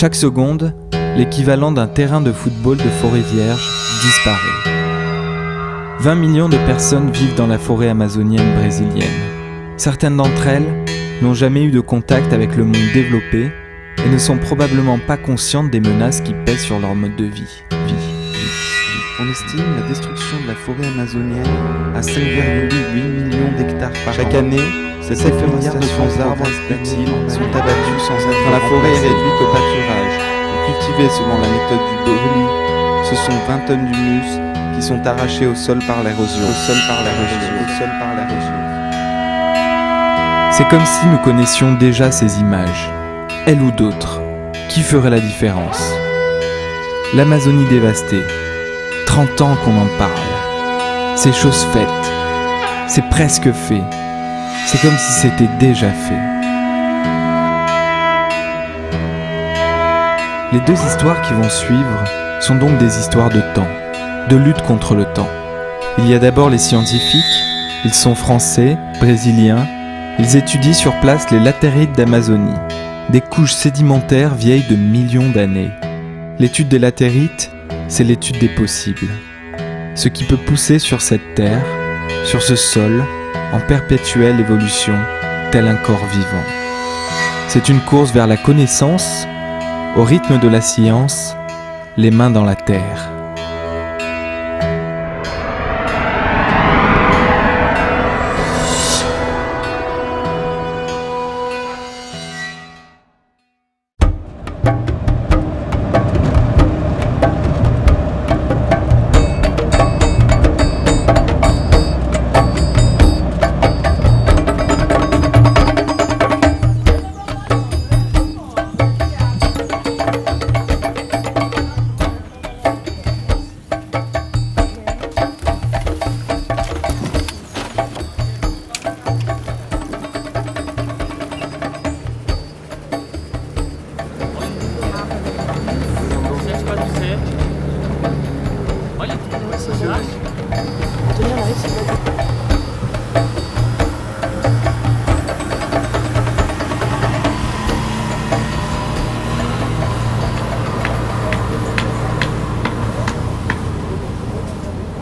Chaque seconde, l'équivalent d'un terrain de football de forêt vierge disparaît. 20 millions de personnes vivent dans la forêt amazonienne brésilienne. Certaines d'entre elles n'ont jamais eu de contact avec le monde développé et ne sont probablement pas conscientes des menaces qui pèsent sur leur mode de vie. On estime la destruction de la forêt amazonienne à 5,8 millions d'hectares par an. Chaque année, ces 7 milliards de faux arbres utiles sont abattus sans être quand la forêt est réduite au pâturage ou cultivée selon la méthode du brûlis. Ce sont 20 tonnes d'humus qui sont arrachées au sol par l'érosion. C'est comme si nous connaissions déjà ces images. Elle ou d'autres, qui ferait la différence ? L'Amazonie dévastée. 30 ans qu'on en parle. C'est chose faite. C'est presque fait. C'est comme si c'était déjà fait. Les deux histoires qui vont suivre sont donc des histoires de temps, de lutte contre le temps. Il y a d'abord les scientifiques. Ils sont français, brésiliens. Ils étudient sur place les latérites d'Amazonie, des couches sédimentaires vieilles de millions d'années. L'étude des latérites, c'est l'étude des possibles. Ce qui peut pousser sur cette terre, sur ce sol, en perpétuelle évolution, tel un corps vivant. C'est une course vers la connaissance, au rythme de la science, les mains dans la terre.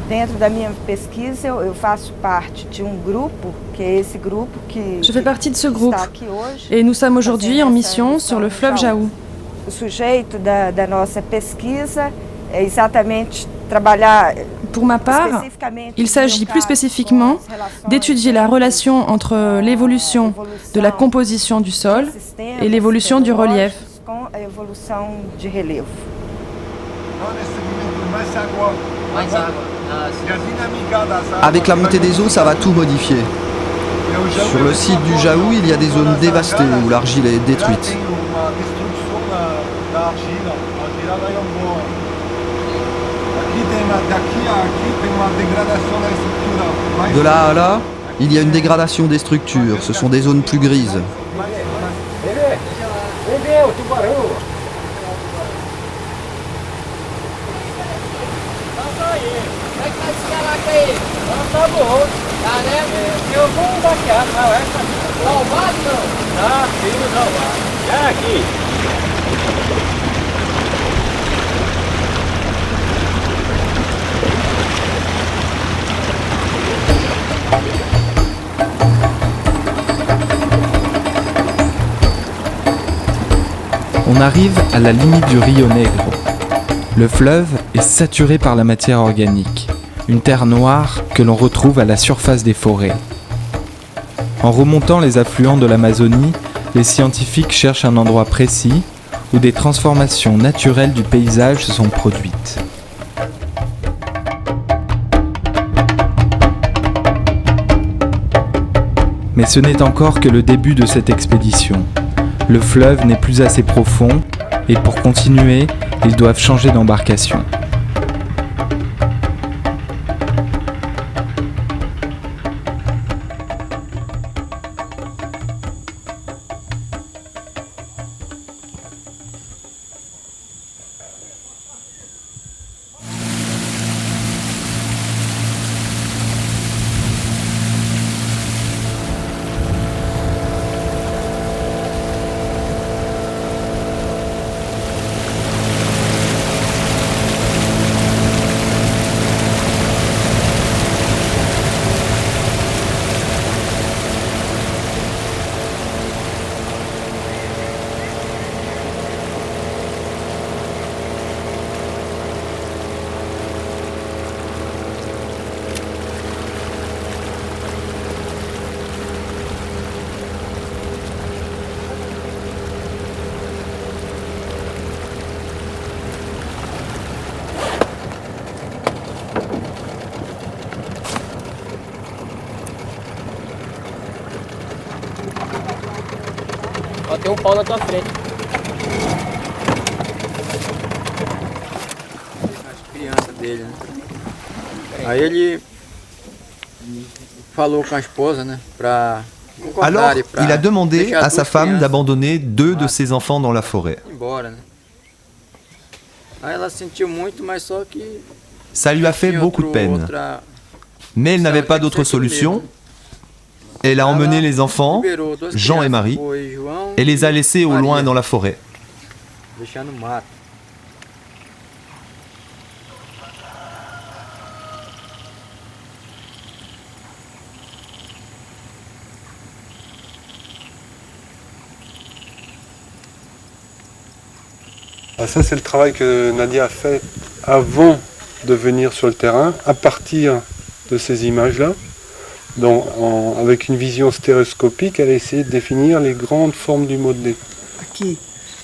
Dentro da minha pesquisa, eu faço parte de grupo, que é esse grupo que Je fais partie de ce groupe está aqui hoje. et nous sommes aujourd'hui en mission sur le fleuve Jaú. O sujeito da nossa pesquisa é exatamente trabalhar. Pour ma part, il s'agit plus spécifiquement d'étudier la relation entre l'évolution de la composition du sol et l'évolution du relief. Avec la montée des eaux, ça va tout modifier. Sur le site du Jaú, il y a des zones dévastées où l'argile est détruite. De là à là, il y a une dégradation des structures. Ce sont des zones plus grises. On arrive à la limite du Rio Negro. Le fleuve est saturé par la matière organique, une terre noire que l'on retrouve à la surface des forêts. En remontant les affluents de l'Amazonie, les scientifiques cherchent un endroit précis où des transformations naturelles du paysage se sont produites. Mais ce n'est encore que le début de cette expédition. Le fleuve n'est plus assez profond et pour continuer, ils doivent changer d'embarcation. tem pau na tua frente. As crianças dele, né? Aí ele falou com a esposa, né, para Alors, il a demandé à sa femme d'abandonner 2 de ses enfants dans la forêt. embora, né? Aí ela sentiu muito, mas só que Ça lui a fait beaucoup de peine. Mais elle n'avait pas d'autre solution. Elle a emmené les enfants, Jean et Marie, et les a laissés au loin dans la forêt. deixar no mato. Ah, ça, c'est le travail que Nadia a fait avant de venir sur le terrain, à partir de ces images-là. Donc, avec une vision stéréoscopique, elle a essayé de définir les grandes formes du modelé. Aqui,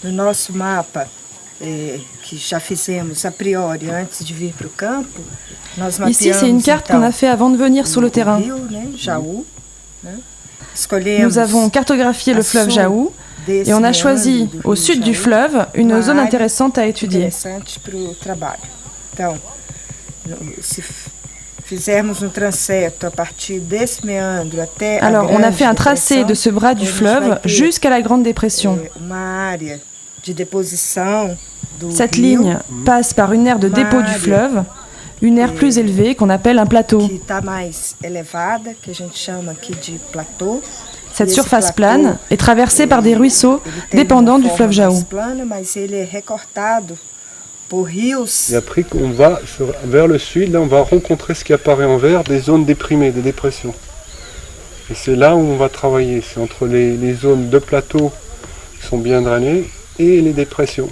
no nosso mapa, que já fizemos a priori antes de vir para o campo, nós mapeamos, Ici, c'est une carte qu'on a fait avant de venir sur le terrain. rio, né, Jaú, né? Escolhemos Nous avons cartographié le fleuve Jaú et on a choisi au sud du fleuve une zone intéressante à étudier. Interessante para o trabalho. Então, se fizermos um trajeto a partir desse meandro até a Alors, on a Grande fait un tracé de ce bras du fleuve jusqu'à la Grande Dépression. Uma área de deposição do Cette rio, ligne passe par une aire de dépôt du fleuve, une aire plus élevée qu'on appelle un plateau. que está mais elevada, que a gente chama aqui de platô. Cette E esse surface platô, plane est traversée par des ruisseaux ele tem dépendant uma du forma fleuve Jaú. mais plana, mas ele é recortado por rios. Et après, on va vers le sud, là, on va rencontrer ce qui apparaît en vert, des zones déprimées, des dépressions. Et c'est là où on va travailler, c'est entre les zones de plateau qui sont bien drainées et les dépressions.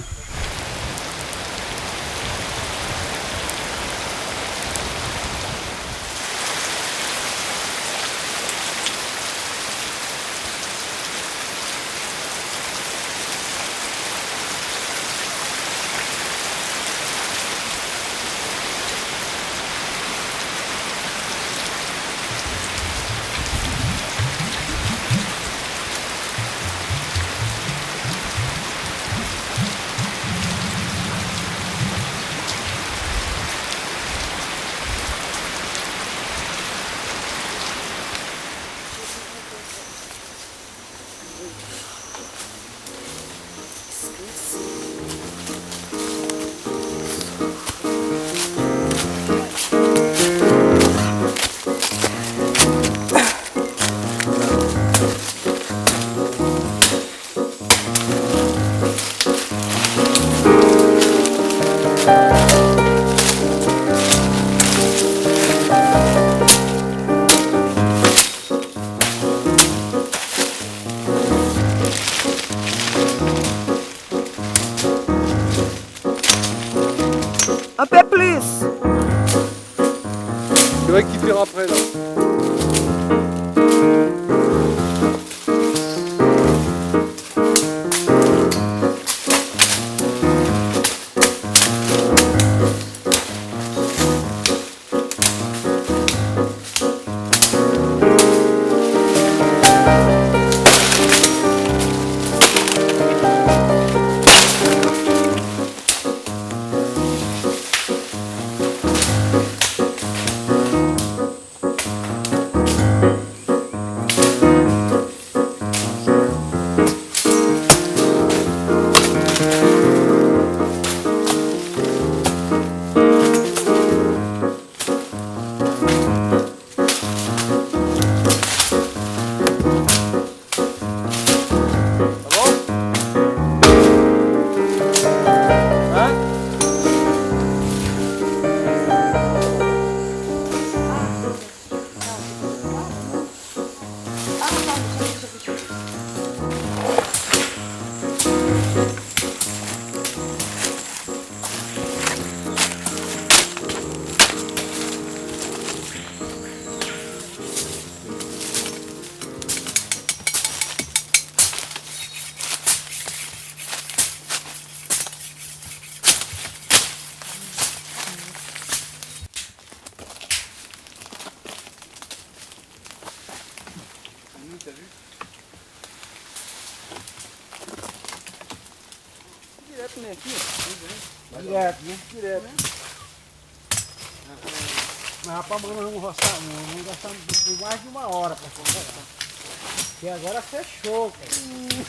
Un peu plus. Tu vas récupérer après là. Direto, né? Direto. Mas rapaz, vamos roçar, vamos gastar mais de 1 hora pra conversar. Porque agora fechou, cara.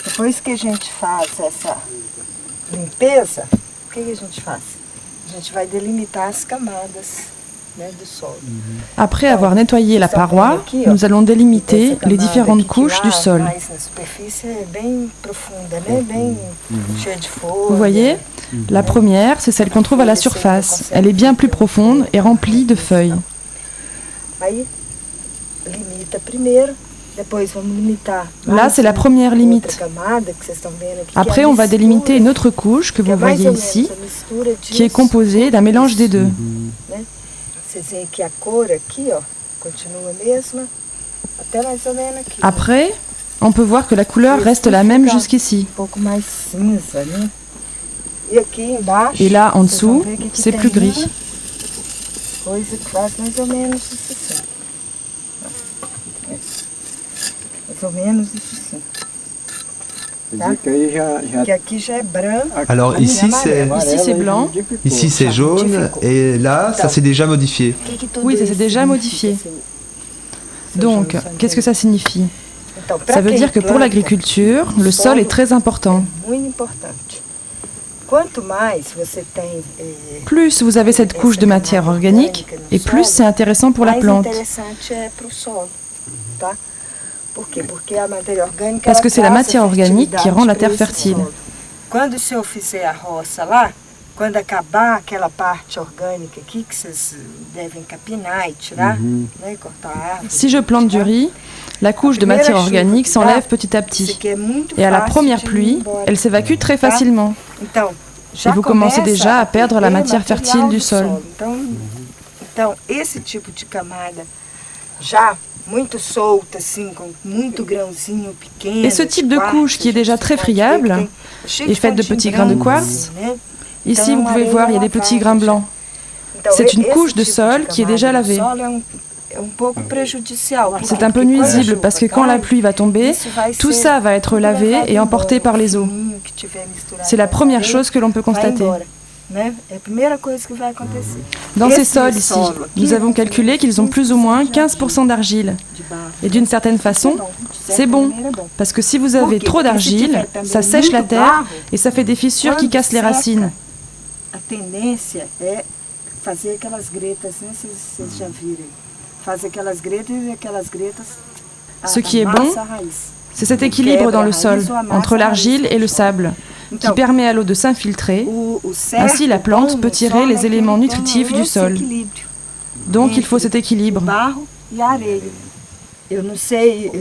Depois que a gente faz essa limpeza, o que a gente faz? A gente vai delimitar as camadas, né, do solo. Après avoir nettoyé la paroi, nous allons délimiter les différentes couches du sol. Mais na superfície é bem profunda, né? Bem cheia de folha. Vous voyez, la première, c'est celle qu'on trouve à la surface. Elle est bien plus profonde et remplie de feuilles. Aí limita primeiro, depois vamos limitar. Là, c'est la première limite. Outra camada que vocês estão vendo aqui, Après, on va délimiter une autre couche que vous voyez ici, qui est composée d'un mélange des deux. Vocês veem que a cor aqui, ó, continua a mesma, até mais ou menos aqui. Après, on peut voir que la couleur reste la même jusqu'ici. Pouco mais cinza, né? E aqui embaixo, Et là, en vocês vão dessous, ver que aqui c'est plus tem gris. uma coisa que faz mais ou menos isso assim. Mais ou menos isso assim. Que aqui já é branco. Alors ici c'est Ici, c'est blanc. ici c'est jaune et là ça s'est déjà modifié. Oui, ça s'est déjà modifié. Donc, qu'est-ce que ça signifie? Então, pra Ça veut quem dire que pour planta, l'agriculture, le sol est très important. muito importante. Quanto mais você tem Plus vous avez cette couche de matière organique, et plus c'est intéressant pour la mais plante. interessante é para o solo, tá? Por quê? Porque a matéria orgânica Parce que ela c'est la traz a matière organique qui rend la fertilidade terre pra esse fertile. solo. Quando o senhor fizer a roça lá, quando acabar aquela parte orgânica aqui, que vocês devem capinar e tirar, né, cortar a árvore. Si je plante du riz, la couche de matière organique s'enlève petit à Isso petit. aqui é muito Et à la fácil première de ir pluie, embora, elle s'évacue très tá? facilement. Então, Et já vous commencez começa déjà à perdre la ter matière material fertile du do sol. solo. Então, esse tipo de camada já muito solta, assim, com muito grãozinho pequeno. Et ce type de couche qui est déjà très friable est faite de petits grains de quartz. Ici, vous pouvez voir, il y a des petits grains blancs. C'est une couche de sol qui est déjà lavée. C'est un peu nuisible parce que quand la pluie va tomber, tout ça va être lavé et emporté par les eaux. C'est la première chose que l'on peut constater. Dans ces sols ici, nous avons calculé qu'ils ont plus ou moins 15% d'argile. Et d'une certaine façon, c'est bon, parce que si vous avez trop d'argile, ça sèche la terre et ça fait des fissures qui cassent les racines. A tendência é fazer aquelas gretas, né? Vocês já viram. Faz aquelas gretas e aquelas gretas. Ce qui est bon, c'est cet équilibre dans le sol, entre l'argile et le sable, qui permet à l'eau de s'infiltrer. Ainsi, la plante peut tirer les éléments nutritifs du sol. Donc, il faut cet équilibre. Eu não sei,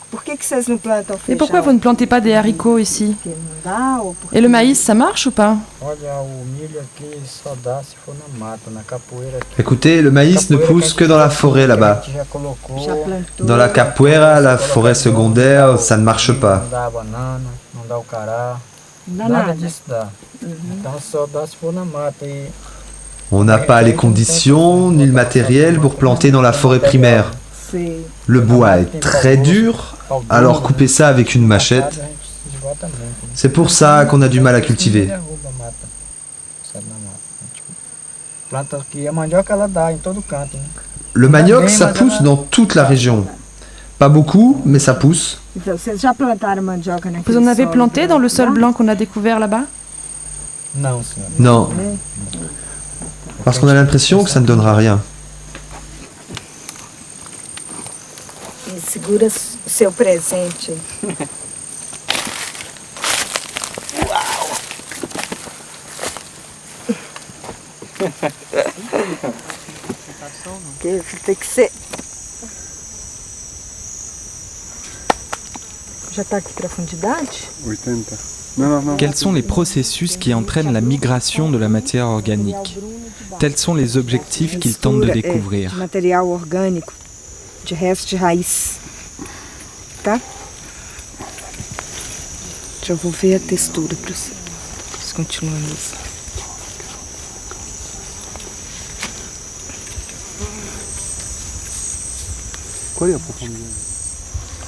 por que vocês não plantam feijão? Et pourquoi vous ne plantez pas des haricots ici? Porque não dá, ou porque... Et le maïs, ça marche ou pas? Olha, o milho aqui só dá se for na mata, na capoeira aqui. Écoutez, le maïs ne pousse que dans la forêt là-bas. Já colocou, Já plantou. Dans la capoeira, la forêt secondaire, ça ne marche pas. não dá a banana, não dá o cará, Não dá nada nada. disso dá. Então só dá se for na mata. E On n'a pas les conditions ni le matériel pour planter dans la forêt primaire. Sei. Le bois est très dur, alors couper ça avec une machette, a gente precisa de volta muito, né? c'est pour ça qu'on a du mal à cultiver. Derruba a mata, sabe, na mata. Tipo, planta aqui, a mandioca ela dá em todo canto, né? Le manioc, ça pousse dans toute la région. Pas beaucoup, mais ça pousse. Então, vocês já plantaram mandioca naquele Vous en avez solo planté dans le sol lá? blanc qu'on a découvert là-bas? Não, senhora. Non, parce qu'on a l'impression que ça ne donnera rien. E segura o seu presente. Porque tem que ser. Já está aqui profundidade? 80. Non, non. Quels sont les processus qui entraînent la migration de la matière organique? Tels sont les objectifs qu'ils tentent de découvrir. De material orgânico, de resto de raiz. Tá? Já vou ver a textura para vocês continuarem isso. Qual é a profondeur?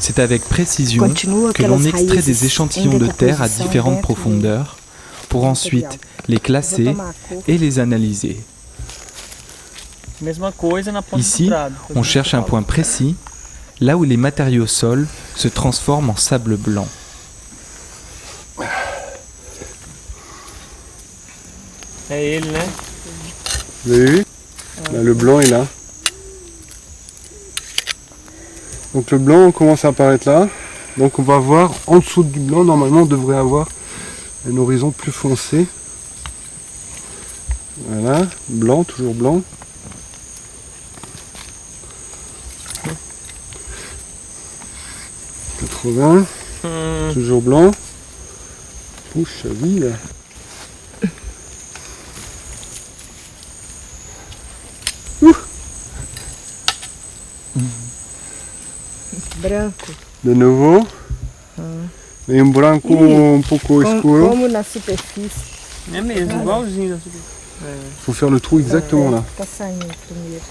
C'est avec précision que l'on extrait des échantillons de terre à différentes profondeurs pour ensuite les classer et les analyser. Ici, on cherche un point précis, là où les matériaux sols se transforment en sable blanc. Vous avez vu? Là, le blanc est là. Donc le blanc commence à apparaître là. Donc on va voir en dessous du blanc, normalement on devrait avoir un horizon plus foncé. Voilà, blanc, toujours blanc. « 80, toujours blanc. Puxa vida. Branco. De nouveau. E um branco um pouco escuro. Como na superfície. É mesmo, igualzinho na superfície. Il faut faire le trou exactement là. Tá saindo primeiro.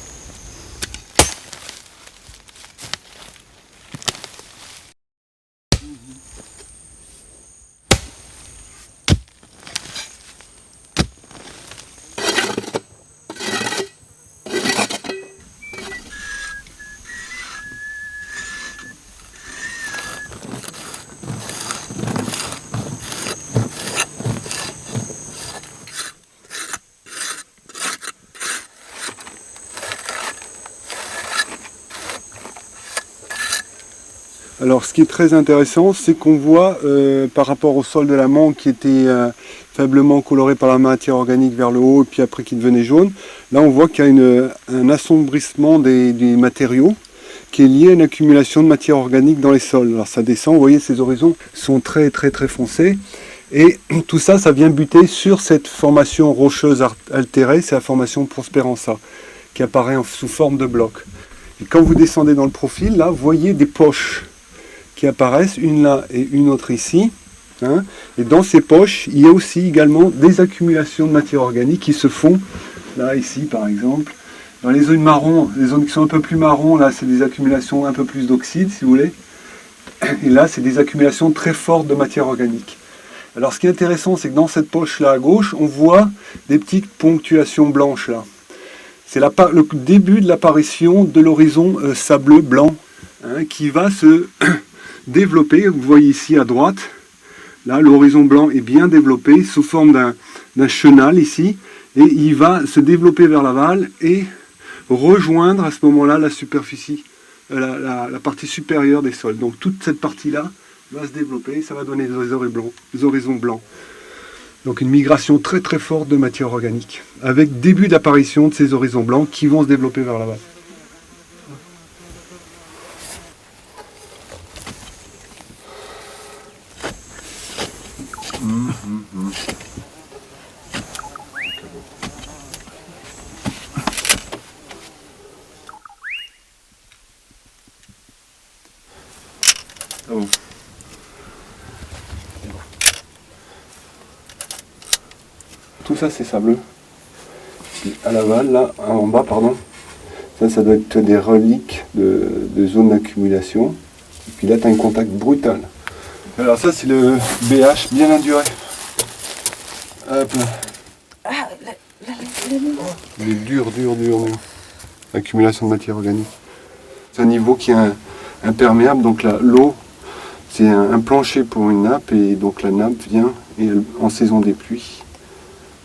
Alors ce qui est très intéressant, c'est qu'on voit par rapport au sol de la mangue qui était faiblement coloré par la matière organique vers le haut et puis après qui devenait jaune, là on voit qu'il y a un assombrissement des matériaux qui est lié à une accumulation de matière organique dans les sols. Alors ça descend, vous voyez ces horizons sont très foncés et tout ça, ça vient buter sur cette formation rocheuse altérée, c'est la formation Prosperanza qui apparaît sous forme de bloc. Et quand vous descendez dans le profil, là vous voyez des poches qui apparaissent, une là et une autre ici. Hein, et dans ces poches, il y a aussi également des accumulations de matière organique qui se font, là, ici par exemple. Dans les zones marron, les zones qui sont un peu plus marron, là c'est des accumulations un peu plus d'oxyde si vous voulez. Et là c'est des accumulations très fortes de matière organique. Alors ce qui est intéressant, c'est que dans cette poche là à gauche, on voit des petites ponctuations blanches là. C'est le début de l'apparition de l'horizon sableux blanc hein, qui va se développé, vous voyez ici à droite, là l'horizon blanc est bien développé sous forme d'un chenal ici, et il va se développer vers l'aval et rejoindre à ce moment-là la superficie, la partie supérieure des sols. Donc toute cette partie-là va se développer, ça va donner des horizons blancs. Donc une migration très forte de matière organique, avec début d'apparition de ces horizons blancs qui vont se développer vers l'aval. Ah bon. Tout ça c'est sableux. Et à l'aval, là, en bas, pardon, ça doit être des reliques de zones d'accumulation. Et puis là, tu as un contact brutal. Alors ça, c'est le BH bien induré. Hop là. Il est dur. Accumulation de matière organique. C'est un niveau qui est imperméable, donc là, l'eau, c'est un plancher pour une nappe, et donc la nappe vient en saison des pluies.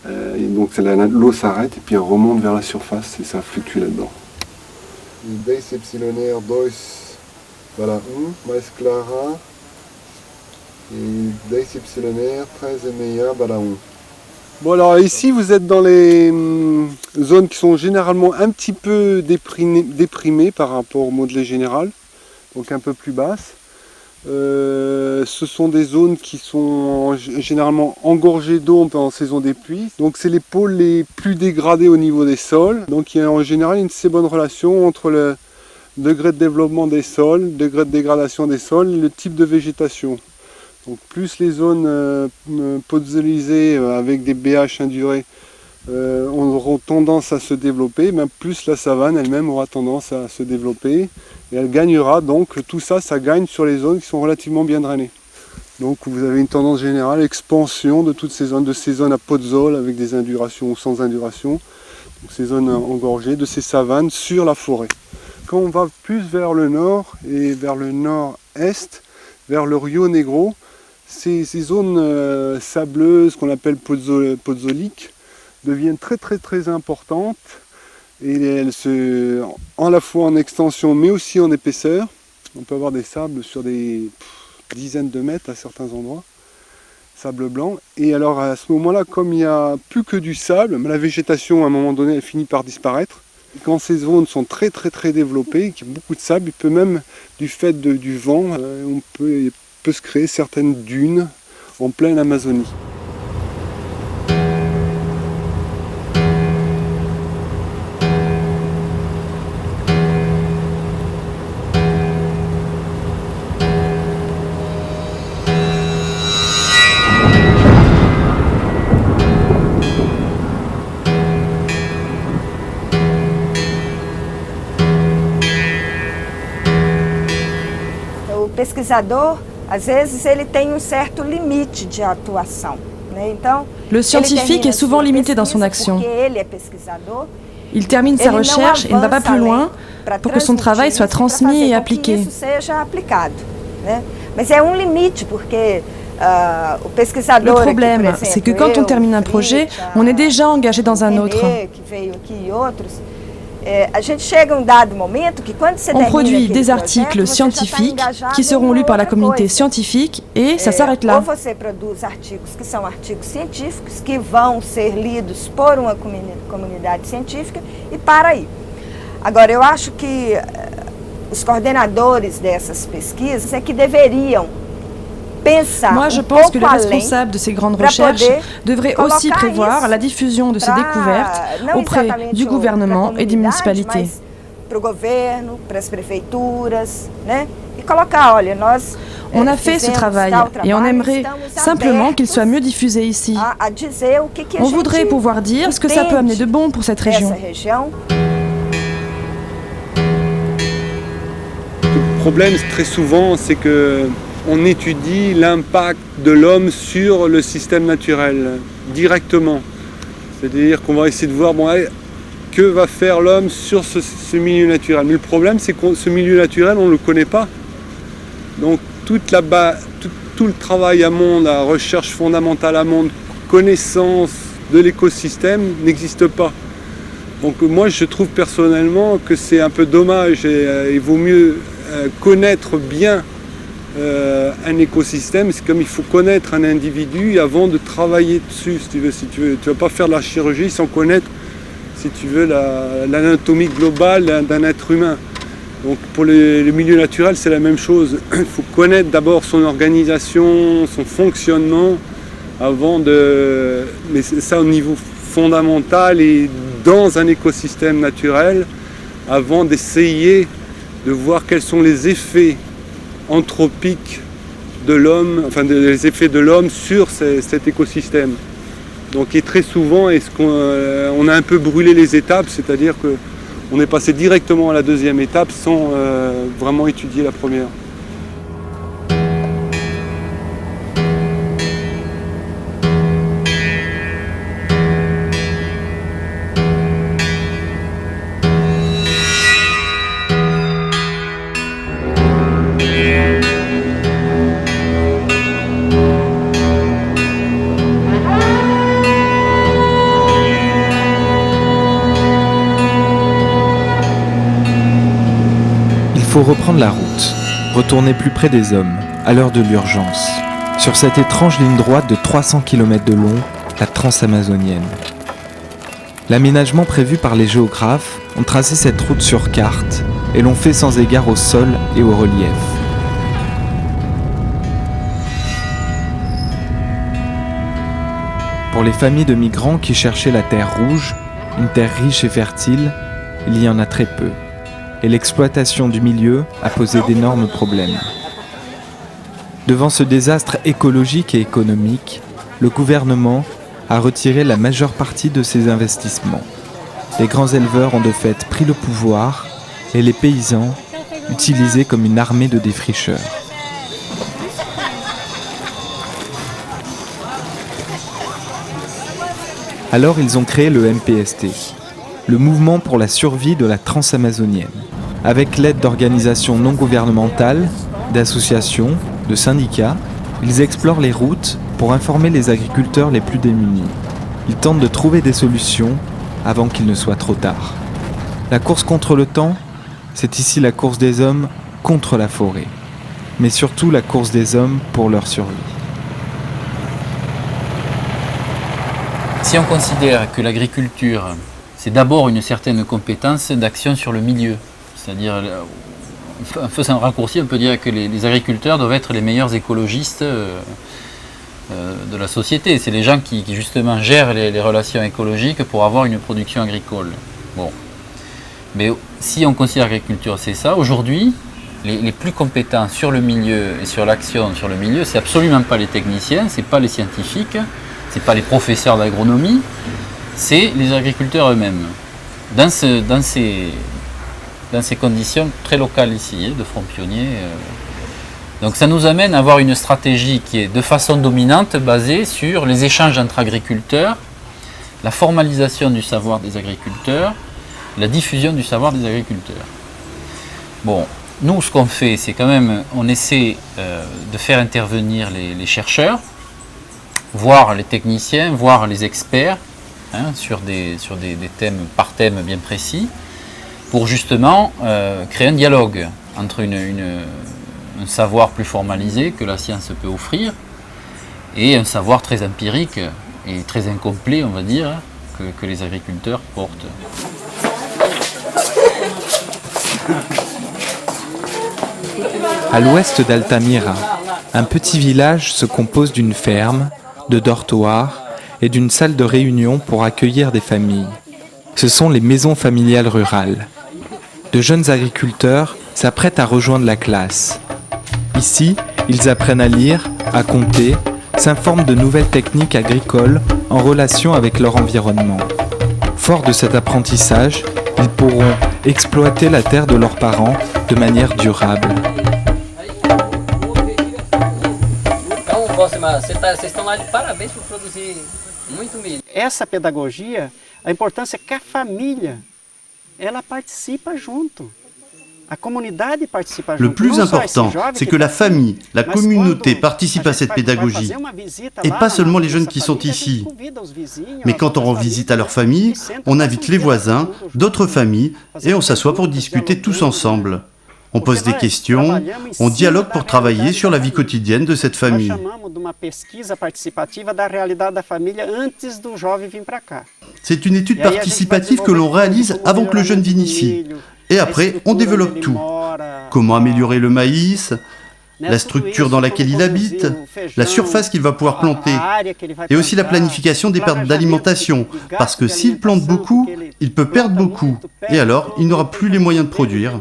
Et donc l'eau s'arrête et puis elle remonte vers la surface et ça fluctue là-dedans. 10 epsilonaire 2 para 1 mais clara e 10 epsilonaire 13,5 para 1. Bon alors ici vous êtes dans les zones qui sont généralement un petit peu déprimées par rapport au modelé général, donc un peu plus basses. Ce sont des zones qui sont généralement engorgées d'eau en saison des pluies. Donc c'est les pôles les plus dégradés au niveau des sols. Donc il y a en général une assez bonne relation entre le degré de développement des sols, le degré de dégradation des sols et le type de végétation. Donc plus les zones podzolisées avec des BH indurés auront tendance à se développer, plus la savane elle-même aura tendance à se développer et elle gagnera. Donc tout ça, ça gagne sur les zones qui sont relativement bien drainées. Donc vous avez une tendance générale, expansion de toutes ces zones à podzol avec des indurations ou sans induration, donc ces zones engorgées, de ces savanes sur la forêt. Quand on va plus vers le nord et vers le nord-est, vers le Rio Negro, ces zones sableuses qu'on appelle podzoliques deviennent très importantes et elles à la fois en extension mais aussi en épaisseur. On peut avoir des sables sur des dizaines de mètres à certains endroits, sable blanc. Et alors à ce moment-là, comme il n'y a plus que du sable, la végétation à un moment donné elle finit par disparaître. Quand ces zones sont très développées, qu'il y a beaucoup de sable, il peut même, du fait du vent, il peut se créer certaines dunes en pleine Amazonie. O pesquisador, às vezes, ele tem certo limite de atuação. Então, le scientifique est souvent limité dans son action. Il termine sa recherche et ne va pas plus loin pour que son travail soit transmis et appliqué. Le problème, c'est que quand on termine un projet, on est déjà engagé dans un autre. On produit des articles scientifiques qui seront lus par la communauté scientifique et ça s'arrête là. Agora, eu acho que os coordenadores dessas pesquisas é que deveriam pensar. Moi, je pense que les responsables de ces grandes recherches devraient aussi prévoir la diffusion de ces découvertes auprès du gouvernement et des municipalités. On a fait ce travail et on aimerait simplement qu'il soit mieux diffusé ici. On voudrait pouvoir dire ce que ça peut amener de bon pour cette région. Le problème, très souvent, c'est que on étudie l'impact de l'homme sur le système naturel, directement. C'est-à-dire qu'on va essayer de voir que va faire l'homme sur ce milieu naturel. Mais le problème, c'est que ce milieu naturel, on ne le connaît pas. Donc tout le travail amont, la recherche fondamentale amont, connaissance de l'écosystème n'existe pas. Donc moi, je trouve personnellement que c'est un peu dommage et il vaut mieux connaître bien un écosystème. C'est comme il faut connaître un individu avant de travailler dessus, si tu veux. Tu vas pas faire de la chirurgie sans connaître, si tu veux, l'anatomie globale d'un être humain. Donc pour le milieu naturel, c'est la même chose. Il faut connaître d'abord son organisation, son fonctionnement, avant de... Mais ça au niveau fondamental et dans un écosystème naturel, avant d'essayer de voir quels sont les effets anthropiques de l'homme, enfin les effets de l'homme sur cet écosystème. Donc et très souvent, on a un peu brûlé les étapes, c'est-à-dire qu'on est passé directement à la deuxième étape sans vraiment étudier la première. Il faut reprendre la route, retourner plus près des hommes, à l'heure de l'urgence. Sur cette étrange ligne droite de 300 km de long, la transamazonienne. L'aménagement prévu par les géographes ont tracé cette route sur carte et l'ont fait sans égard au sol et au relief. Pour les familles de migrants qui cherchaient la terre rouge, une terre riche et fertile, il y en a très peu. Et l'exploitation du milieu a posé d'énormes problèmes. Devant ce désastre écologique et économique, le gouvernement a retiré la majeure partie de ses investissements. Les grands éleveurs ont de fait pris le pouvoir et les paysans utilisés comme une armée de défricheurs. Alors ils ont créé le MPST, le mouvement pour la survie de la transamazonienne, avec l'aide d'organisations non gouvernementales, d'associations, de syndicats. Ils explorent les routes pour informer les agriculteurs les plus démunis. Ils tentent de trouver des solutions avant qu'il ne soit trop tard. La course contre le temps, c'est ici la course des hommes contre la forêt, mais surtout la course des hommes pour leur survie. Si on considère que l'agriculture, c'est d'abord une certaine compétence d'action sur le milieu, c'est-à-dire, en faisant un raccourci, on peut dire que les agriculteurs doivent être les meilleurs écologistes de la société. C'est les gens qui justement gèrent les relations écologiques pour avoir une production agricole. Bon. Mais si on considère l'agriculture, c'est ça. Aujourd'hui, les plus compétents sur le milieu et sur l'action sur le milieu, c'est absolument pas les techniciens, c'est pas les scientifiques, c'est pas les professeurs d'agronomie, c'est les agriculteurs eux-mêmes. Dans ces conditions très locales ici, de front pionnier. Donc ça nous amène à avoir une stratégie qui est de façon dominante basée sur les échanges entre agriculteurs, la formalisation du savoir des agriculteurs, la diffusion du savoir des agriculteurs. Bon, nous ce qu'on fait, c'est quand même, on essaie de faire intervenir les chercheurs, voir les techniciens, voir les experts, sur des thèmes par thème bien précis, pour justement créer un dialogue entre un savoir plus formalisé que la science peut offrir et un savoir très empirique et très incomplet, on va dire, que les agriculteurs portent. À l'ouest d'Altamira, un petit village se compose d'une ferme, de dortoirs et d'une salle de réunion pour accueillir des familles. Ce sont les maisons familiales rurales. De jeunes agriculteurs s'apprêtent à rejoindre la classe. Ici, ils apprennent à lire, à compter, s'informent de nouvelles techniques agricoles en relation avec leur environnement. Forts de cet apprentissage, ils pourront exploiter la terre de leurs parents de manière durable. Vocês estão lá de parabéns por produzir muito milho. Essa pedagogia, a importância é que a família, ela participa junto. Le plus important, c'est que la famille, la communauté participe à cette pédagogie. Et pas seulement les jeunes qui sont ici. Mais quand on rend visite à leur famille, on invite les voisins, d'autres familles, et on s'assoit pour discuter tous ensemble. On pose des questions, on dialogue pour travailler sur la vie quotidienne de cette famille. C'est une étude participative que l'on réalise avant que le jeune vienne ici. Et après, on développe tout. Comment améliorer le maïs, la structure dans laquelle il habite, la surface qu'il va pouvoir planter, et aussi la planification des pertes d'alimentation, parce que s'il plante beaucoup, il peut perdre beaucoup, et alors il n'aura plus les moyens de produire.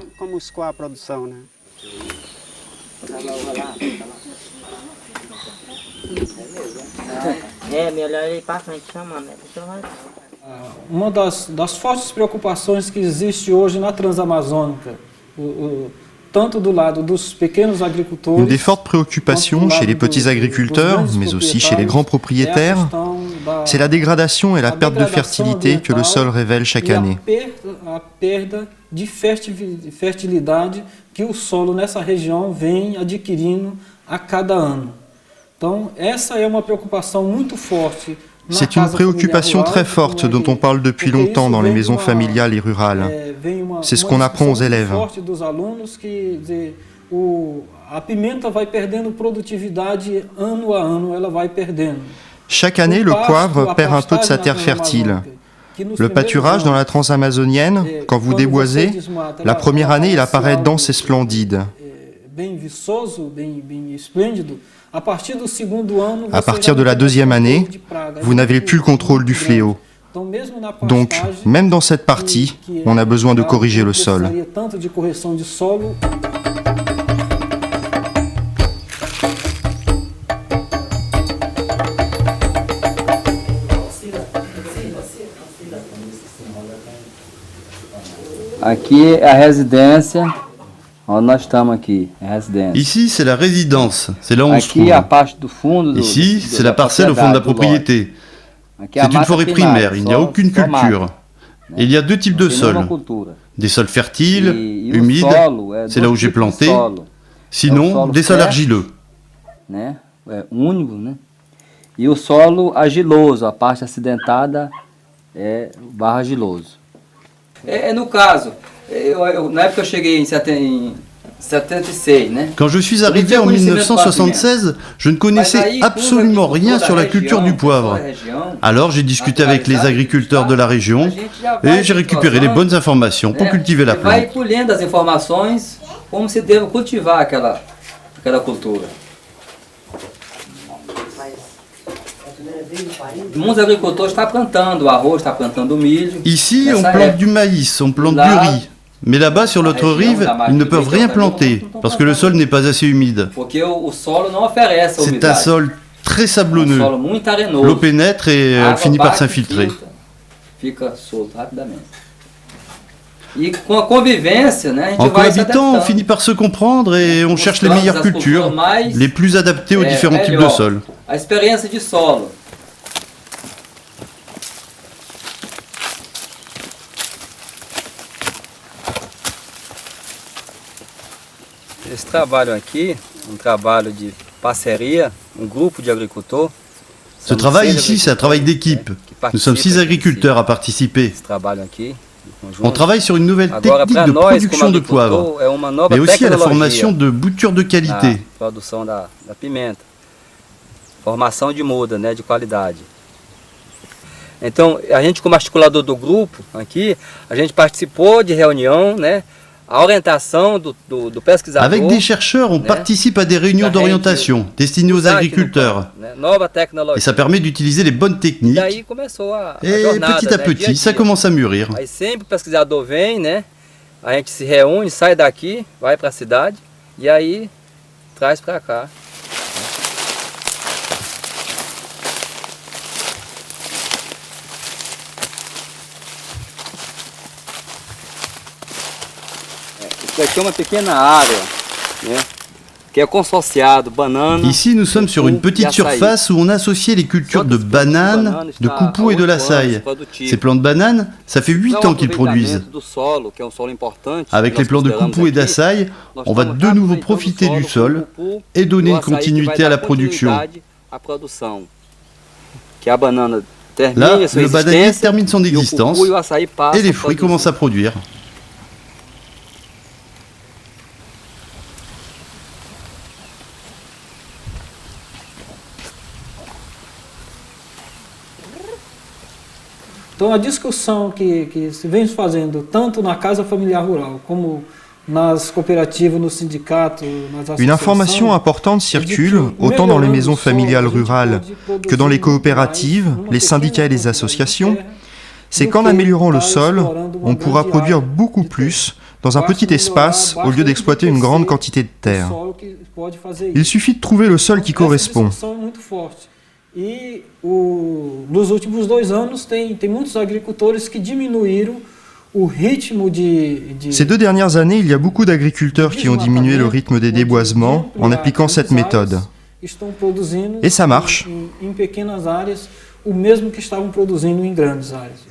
Uma das fortes preocupações que existe hoje na Transamazônica, tanto do lado dos pequenos agricultores. Une des fortes préoccupations chez les petits agriculteurs, mais aussi chez les grands propriétaires, c'est la dégradation et la perte de fertilité que le sol révèle chaque année. A perda de fertilidade que o solo nessa região vem adquirindo a cada ano. Então, essa é uma preocupação muito forte. C'est une préoccupation très forte dont on parle depuis longtemps dans les maisons familiales et rurales. C'est ce qu'on apprend aux élèves. Chaque année, le poivre perd un peu de sa terre fertile. Le pâturage dans la transamazonienne, quand vous déboisez, la première année, il apparaît dense et splendide. À partir de la deuxième année, vous n'avez plus le contrôle du fléau. Donc, même dans cette partie, on a besoin de corriger le sol. Ici, c'est la résidence, c'est là où on se trouve. Ici, c'est la parcelle au fond de la propriété. C'est une forêt primaire, il n'y a aucune culture. Et il y a deux types de sols. Des sols fertiles, humides, c'est là où j'ai planté. Sinon, des sols argileux. E o solo argiloso, a parte acidentada é barro argiloso. No caso, na época que eu cheguei em 76, né? Quand je suis arrivé en 1976, je ne connaissais absolument rien sur la culture du poivre. Alors j'ai discuté avec les agriculteurs de la région et j'ai récupéré les bonnes informations pour cultiver la plante. Vai colhendo as informações como se deve cultivar aquela cultura. Muitos agricultores estão plantando arroz, estão plantando milho. Ici, on plante du maïs, on plante du riz. Mais là-bas, sur l'autre rive, ils ne peuvent rien planter, parce que le sol n'est pas assez humide. C'est un sol très sablonneux. L'eau pénètre et elle finit par s'infiltrer. En cohabitant, on finit par se comprendre et on cherche les meilleures cultures, les plus adaptées aux différents types de sols. Esse trabalho aqui, trabalho de parceria, groupe de agriculteurs. Ce travail ici, c'est un travail d'équipe. Nous sommes 6 agriculteurs à participer. On travaille sur une nouvelle technique de production de poivre, mais aussi à la formation de boutures de qualité. Produção da pimenta, formação de muda, né, de qualidade. Então, a gente como articulador do grupo aqui, a gente participou de reunião, né? Avec des chercheurs, on participe à des réunions d'orientation destinées aux agriculteurs. Et ça permet d'utiliser les bonnes techniques. Et petit à petit, ça commence à mûrir. Aí sempre o pesquisador vem, né? A gente se reúne, sai daqui, vai para a cidade e aí traz para cá. Ici, nous sommes sur une petite surface où on a associé les cultures de bananes, de coupou et de l'açaï. Ces plants de bananes, ça fait 8 ans qu'ils produisent. Avec les plants de coupou et d'açaï, on va de nouveau profiter du sol et donner une continuité à la production. Là, le bananier termine son existence et les fruits commencent à produire. Então a discussão que se vem fazendo tanto na Casa Familiar Rural como nas coopératives, nos syndicatos, nas associações. Une information importante circule autant dans les maisons familiales rurales que dans les coopératives, les syndicats et les associations. C'est qu'en améliorant le sol, on pourra produire beaucoup plus dans un petit espace au lieu d'exploiter une grande quantité de terre. Il suffit de trouver le sol qui correspond. E nos últimos 2 anos tem muitos agricultores que diminuíram o ritmo Ces 2 dernières années, il y a beaucoup d'agriculteurs qui ont diminué le rythme des déboisements en appliquant cette méthode. Et ça marche. Em pequenas áreas, o mesmo que estavam produzindo em grandes áreas.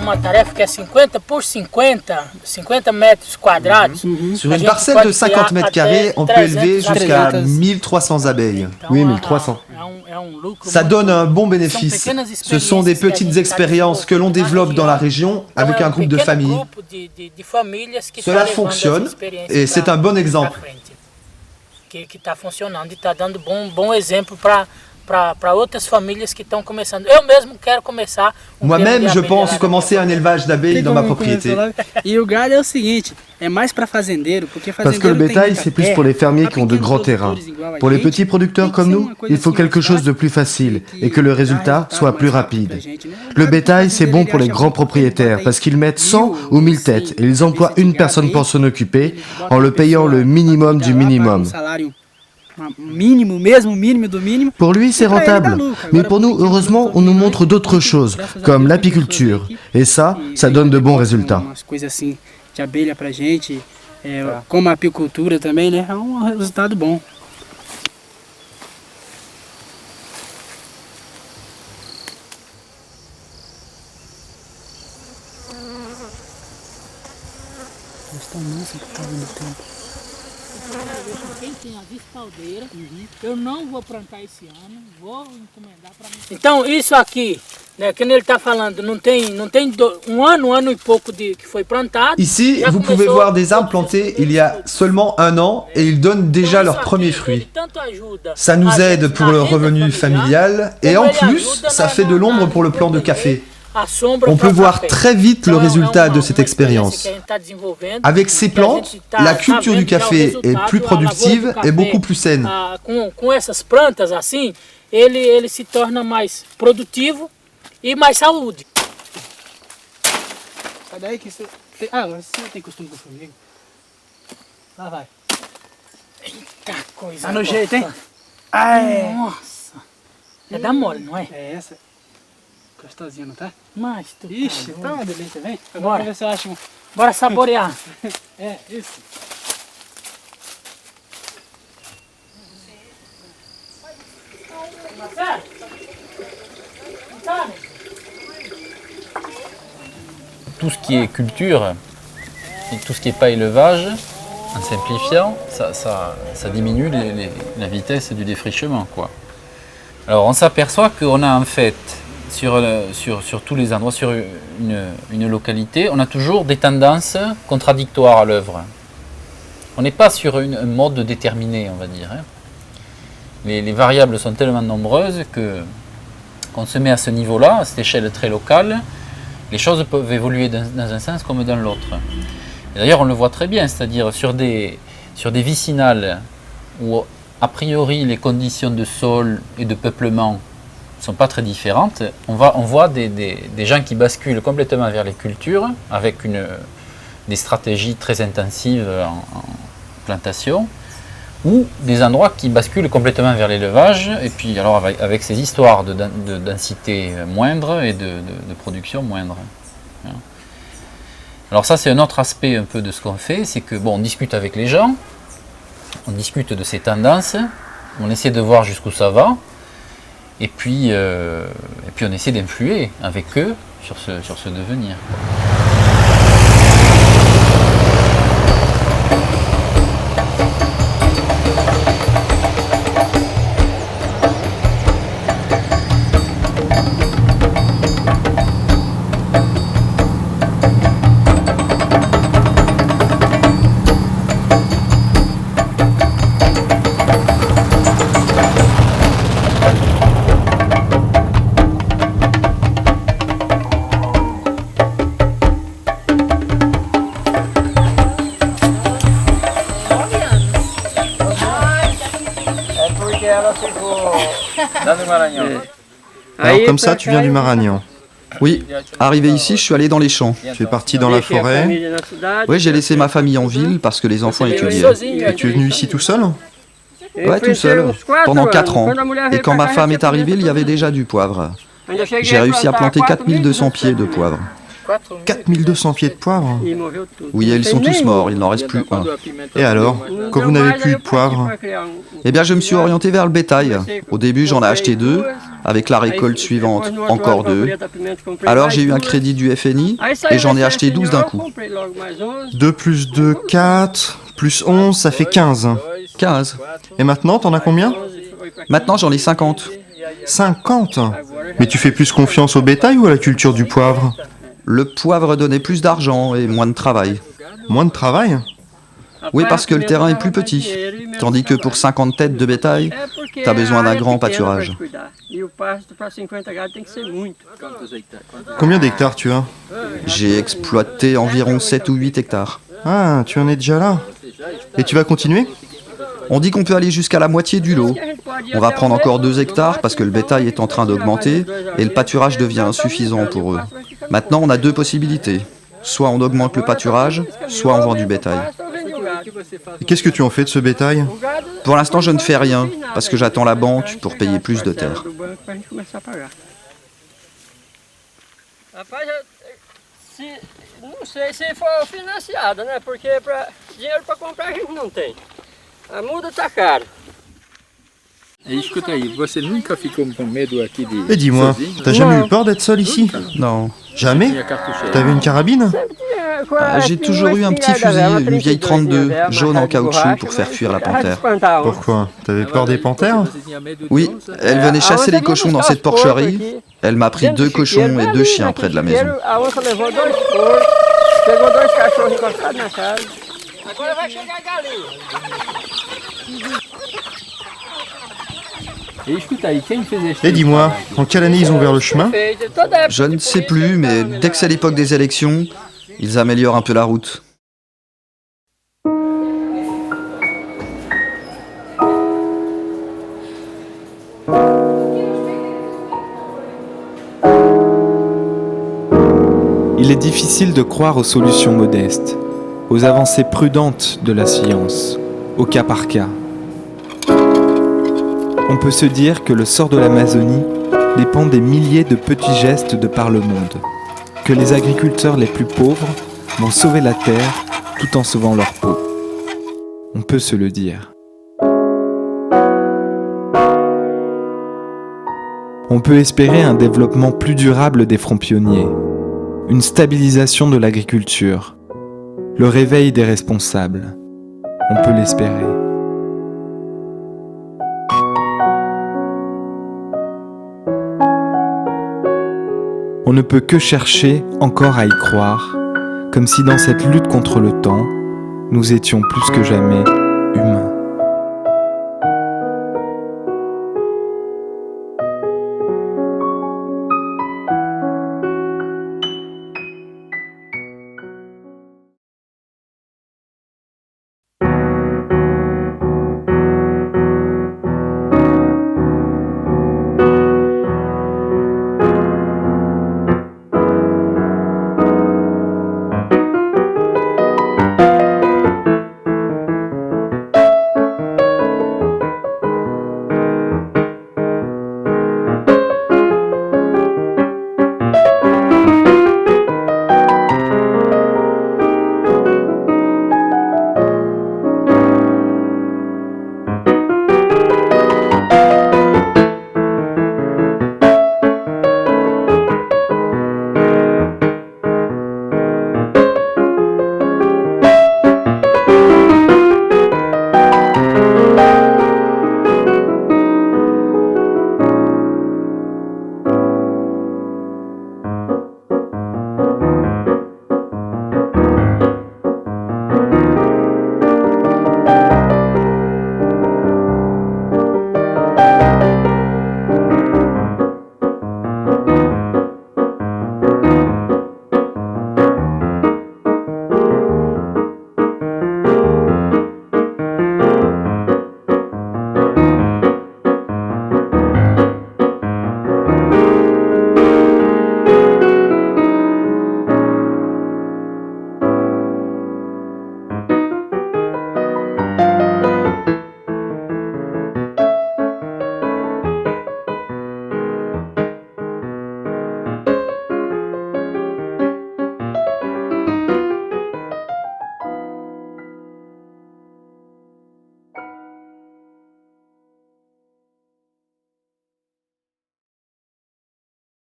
Uma tarefa que é 50 por 50, 50 mètres quadrados. Sur une parcelle de 50 mètres carrés, on peut élever jusqu'à 1300 abeilles. Oui, 1300. Ça donne un bon bénéfice. Ce sont des petites expériences que l'on développe dans la région avec un groupe de familles. Cela fonctionne et c'est un bon exemple. Que está funcionando e está dando bom exemplo para outras famílias que estão começando. Eu mesmo quero começar. Moi-même, je pense commencer un élevage d'abeilles dans ma propriété. E o galho é o seguinte, é mais para fazendeiro, porque Parce que le bétail, c'est plus pour les fermiers qui ont de grands terrains. Pour les petits producteurs comme nous, il faut quelque chose de plus facile et que le résultat soit plus rapide. Le bétail, c'est bon pour les grands propriétaires parce qu'ils mettent 100 ou 1000 têtes et ils emploient une personne pour s'en occuper en le payant le minimum du minimum. Pour lui, c'est rentable. Mais pour nous, heureusement, on nous montre d'autres choses, comme l'apiculture. Et ça donne de bons résultats. De abelha pra gente, como a apicultura também, né? É resultado bom. Eu não vou plantar esse ano, vou encomendar para mim. Então, isso aqui, né, que ele está falando, não tem um ano e pouco que foi plantado. Ici, vous pouvez voir des arbres plantés il y a seulement un an et ils donnent déjà leurs premiers fruits. Ça nous aide pour le revenu familial et en plus, ça fait de l'ombre pour le plan de café. On peut voir très vite le résultat de cette expérience. Avec ces plantes, la culture du café est plus productive et beaucoup plus saine. Com essas plantas assim, ele se torna mais produtivo e mais saúde. Sai daí que você... agora você tem costume com formiga? Lá vai. Eita coisa. Tá no jeito, hein? Nossa. É da mole, não é? É essa. Gostosinha, não tá? Mas tu Ixi, tá uma delícia, vem. Agora Bora. ver se eu acho um... Bora saborear. É, isso. Tout ce qui est culture et tout ce qui n'est pas élevage, en simplifiant, ça diminue la vitesse du défrichement, quoi. Alors on s'aperçoit qu'on a en fait sur tous les endroits, sur une localité, on a toujours des tendances contradictoires à l'œuvre. On n'est pas sur un mode déterminé, on va dire. Hein. Les variables sont tellement nombreuses qu'on se met à ce niveau-là, à cette échelle très locale, les choses peuvent évoluer dans un sens comme dans l'autre. D'ailleurs, on le voit très bien, c'est-à-dire sur des vicinales où a priori les conditions de sol et de peuplement ne sont pas très différentes, on voit des gens qui basculent complètement vers les cultures avec des stratégies très intensives en plantation, ou des endroits qui basculent complètement vers l'élevage, et puis alors avec ces histoires de densité moindre et de production moindre. Alors ça c'est un autre aspect un peu de ce qu'on fait, c'est que bon, on discute avec les gens, on discute de ces tendances, on essaie de voir jusqu'où ça va, et puis on essaie d'influer avec eux sur ce devenir. Alors comme ça, tu viens du Maragnan. Oui, arrivé ici, je suis allé dans les champs. Tu es parti dans la forêt. Oui, j'ai laissé ma famille en ville parce que les enfants étudiaient. Et tu es venu ici tout seul? Ouais, tout seul, pendant 4 ans. Et quand ma femme est arrivée, il y avait déjà du poivre. J'ai réussi à planter 4200 pieds de poivre. 4200 pieds de poivre? Oui, ils sont tous morts, il n'en reste plus un. Et alors, quand vous n'avez plus de poivre? Eh bien, je me suis orienté vers le bétail. Au début, j'en ai acheté 2. Avec la récolte suivante, encore 2. Alors, j'ai eu un crédit du FNI et j'en ai acheté 12 d'un coup. 2 plus 2, 4, plus 11, ça fait 15. 15. Et maintenant, t'en as combien? Maintenant, j'en ai 50. 50 ! Mais tu fais plus confiance au bétail ou à la culture du poivre? Le poivre donnait plus d'argent et moins de travail. Moins de travail? Oui, parce que le terrain est plus petit. Tandis que pour 50 têtes de bétail, t'as besoin d'un grand pâturage. Combien d'hectares tu as? J'ai exploité environ 7 ou 8 hectares. Ah, tu en es déjà là. Et tu vas continuer? On dit qu'on peut aller jusqu'à la moitié du lot. On va prendre encore 2 hectares parce que le bétail est en train d'augmenter et le pâturage devient insuffisant pour eux. Maintenant, on a 2 possibilités. Soit on augmente le pâturage, soit on vend du bétail. Et qu'est-ce que tu en fais de ce bétail? Pour l'instant, je ne fais rien parce que j'attends la banque pour payer plus de terre. Não sei se for financiada, né? Porque dinheiro para comprar a gente não tem. A muda tá caro. Et escuta aí, você nunca ficou com medo aqui de... Et dis-moi, t'as jamais eu peur d'être seul ici? Non. Jamais? T'avais une carabine? J'ai toujours eu un petit fusil, une vieille 32, jaune en caoutchouc pour faire fuir la panthère. Pourquoi? T'avais peur des panthères? Oui, elle venait chasser les cochons dans cette porcherie. Elle m'a pris 2 cochons et 2 chiens près de la maison. Et dis-moi, en quelle année ils ont ouvert le chemin? Je ne sais plus, mais dès que c'est l'époque des élections, ils améliorent un peu la route. Il est difficile de croire aux solutions modestes, aux avancées prudentes de la science, au cas par cas. On peut se dire que le sort de l'Amazonie dépend des milliers de petits gestes de par le monde, que les agriculteurs les plus pauvres vont sauver la terre tout en sauvant leur peau. On peut se le dire. On peut espérer un développement plus durable des fronts pionniers, une stabilisation de l'agriculture, le réveil des responsables. On peut l'espérer. On ne peut que chercher encore à y croire, comme si dans cette lutte contre le temps, nous étions plus que jamais